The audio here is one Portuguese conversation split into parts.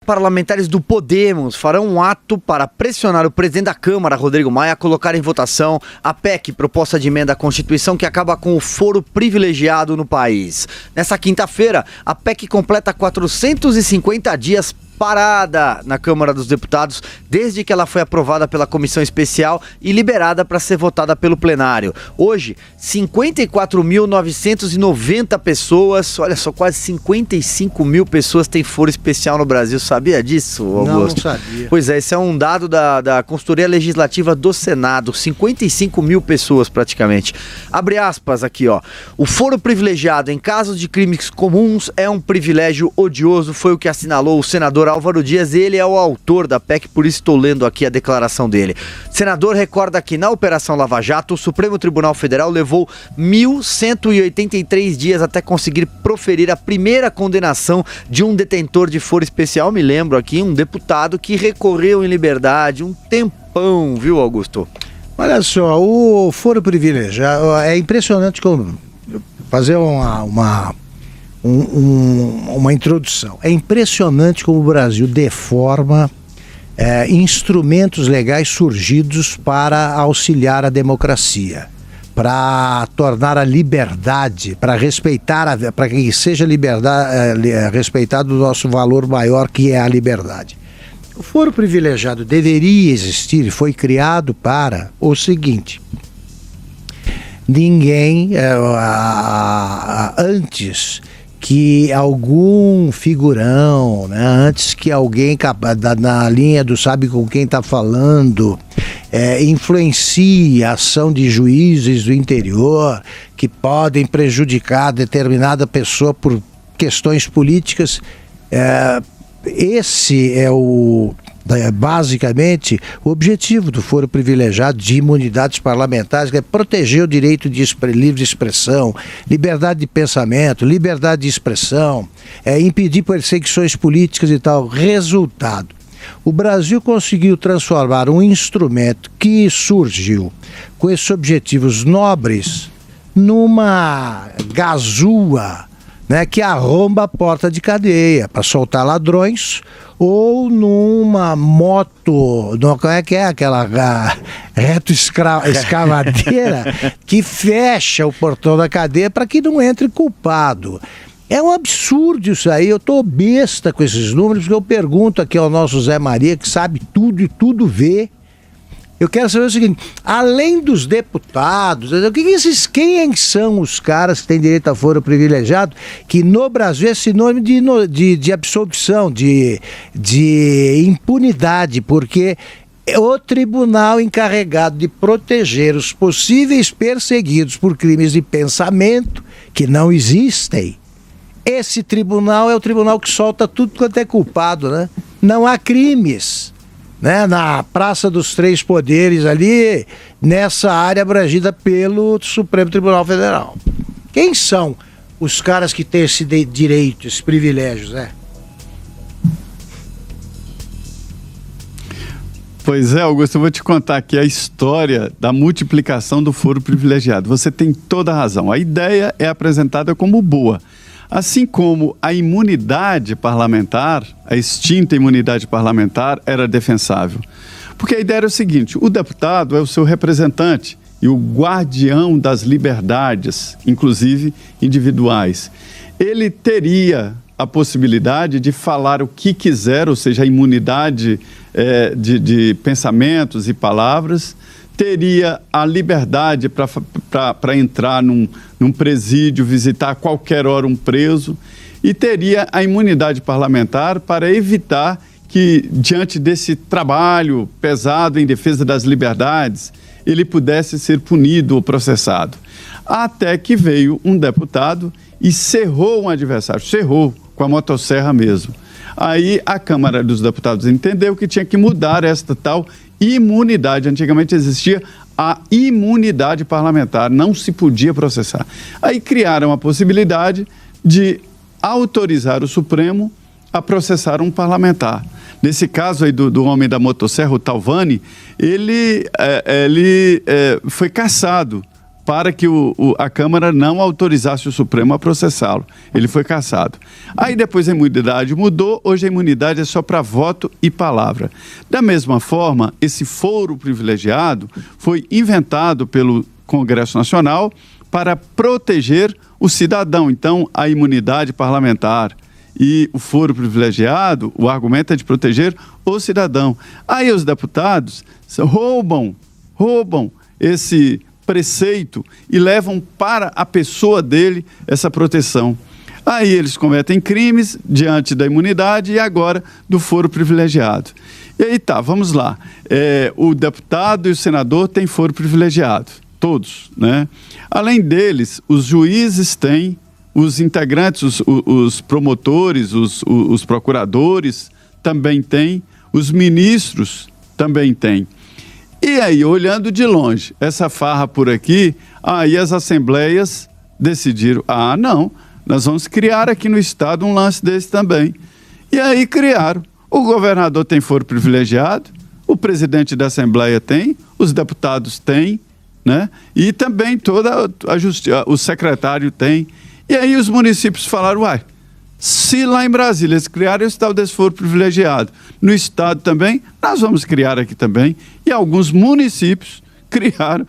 parlamentares do Podemos farão um ato para pressionar o presidente da Câmara, Rodrigo Maia, a colocar em votação a PEC, proposta de emenda à Constituição, que acaba com o foro privilegiado no país. Nessa quinta-feira, a PEC completa 450 dias parada na Câmara dos Deputados, desde que ela foi aprovada pela Comissão Especial e liberada para ser votada pelo plenário. Hoje, 54.990 pessoas, olha só, quase 55 mil pessoas têm foro especial no Brasil. Sabia disso, Augusto? Não sabia. Pois é, esse é um dado da Consultoria Legislativa do Senado, 55 mil pessoas praticamente. Abre aspas aqui, ó. O foro privilegiado em casos de crimes comuns é um privilégio odioso, foi o que assinalou o senador Álvaro Dias. Ele é o autor da PEC, por isso estou lendo aqui a declaração dele. O senador recorda que na Operação Lava Jato, o Supremo Tribunal Federal levou 1.183 dias até conseguir proferir a primeira condenação de um detentor de foro especial. Me lembro aqui, um deputado que recorreu em liberdade um tempão, viu, Augusto? Olha só, o foro privilegiado é impressionante como fazer uma introdução. É impressionante como o Brasil deforma instrumentos legais surgidos para auxiliar a democracia, para tornar a liberdade, para que seja respeitado o nosso valor maior, que é a liberdade. O foro privilegiado deveria existir e foi criado para o seguinte: ninguém antes que algum figurão, né, antes que alguém na linha do sabe com quem está falando, influencie a ação de juízes do interior que podem prejudicar determinada pessoa por questões políticas. Esse é basicamente o objetivo do foro privilegiado de imunidades parlamentares, que é proteger o direito de livre expressão, liberdade de pensamento, liberdade de expressão, impedir perseguições políticas e tal. Resultado: o Brasil conseguiu transformar um instrumento que surgiu com esses objetivos nobres numa gazua, né, que arromba a porta de cadeia para soltar ladrões, ou numa moto, como é que é aquela escavadeira que fecha o portão da cadeia para que não entre culpado. É um absurdo isso aí. Eu estou besta com esses números, porque eu pergunto aqui ao nosso Zé Maria, que sabe tudo e tudo vê. Eu quero saber o seguinte: além dos deputados, quem são os caras que têm direito a foro privilegiado, que no Brasil é sinônimo de absolvição, de impunidade, porque o tribunal encarregado de proteger os possíveis perseguidos por crimes de pensamento, que não existem, esse tribunal é o tribunal que solta tudo quanto é culpado, né? Não há crimes, né, na Praça dos Três Poderes ali, nessa área abrangida pelo Supremo Tribunal Federal. Quem são os caras que têm esse direito, esses privilégios, né? Pois é, Augusto, eu vou te contar aqui a história da multiplicação do foro privilegiado. Você tem toda a razão. A ideia é apresentada como boa. Assim como a imunidade parlamentar, a extinta imunidade parlamentar, era defensável. Porque a ideia era o seguinte: o deputado é o seu representante e o guardião das liberdades, inclusive individuais. Ele teria a possibilidade de falar o que quiser, ou seja, a imunidade de pensamentos e palavras, teria a liberdade para entrar num presídio, visitar a qualquer hora um preso, e teria a imunidade parlamentar para evitar que, diante desse trabalho pesado em defesa das liberdades, ele pudesse ser punido ou processado. Até que veio um deputado e cerrou um adversário, cerrou com a motosserra mesmo. Aí a Câmara dos Deputados entendeu que tinha que mudar esta tal imunidade. Antigamente existia a imunidade parlamentar, não se podia processar. Aí criaram a possibilidade de autorizar o Supremo a processar um parlamentar. Nesse caso aí do homem da motosserra, o Talvani, ele foi cassado para que a Câmara não autorizasse o Supremo a processá-lo. Ele foi cassado. Aí depois a imunidade mudou, hoje a imunidade é só para voto e palavra. Da mesma forma, esse foro privilegiado foi inventado pelo Congresso Nacional para proteger o cidadão. Então, a imunidade parlamentar e o foro privilegiado, o argumento é de proteger o cidadão. Aí os deputados roubam esse preceito e levam para a pessoa dele essa proteção. Aí eles cometem crimes diante da imunidade e agora do foro privilegiado. E aí tá, vamos lá. O deputado e o senador têm foro privilegiado, todos, né? Além deles, os juízes têm, os integrantes, os promotores, os procuradores também têm, os ministros também têm. E aí, olhando de longe, essa farra por aqui, aí as assembleias decidiram, não, nós vamos criar aqui no Estado um lance desse também. E aí criaram. O governador tem foro privilegiado, o presidente da Assembleia tem, os deputados têm, né? E também toda a justiça, o secretário tem. E aí os municípios falaram, se lá em Brasília eles criaram esse tal desse foro privilegiado, no Estado também, nós vamos criar aqui também. E alguns municípios criaram,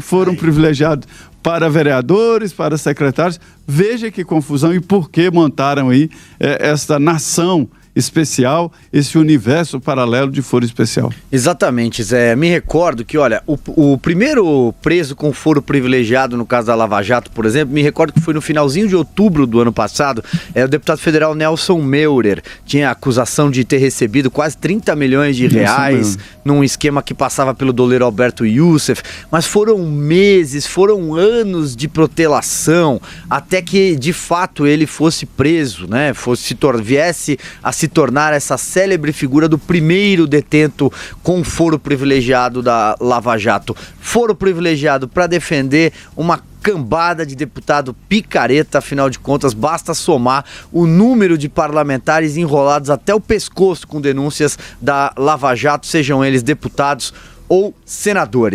foram privilegiados para vereadores, para secretários. Veja que confusão e por que montaram aí esta nação especial, esse universo paralelo de foro especial. Exatamente, Zé. Me recordo que, olha, o primeiro preso com foro privilegiado no caso da Lava Jato, por exemplo, me recordo que foi no finalzinho de outubro do ano passado, o deputado federal Nelson Meurer tinha a acusação de ter recebido quase 30 milhões de reais num esquema que passava pelo doleiro Alberto Youssef, mas foram meses, foram anos de protelação até que, de fato, ele fosse preso, né? Viesse a se tornar essa célebre figura do primeiro detento com foro privilegiado da Lava Jato. Foro privilegiado para defender uma cambada de deputado picareta, afinal de contas, basta somar o número de parlamentares enrolados até o pescoço com denúncias da Lava Jato, sejam eles deputados ou senadores.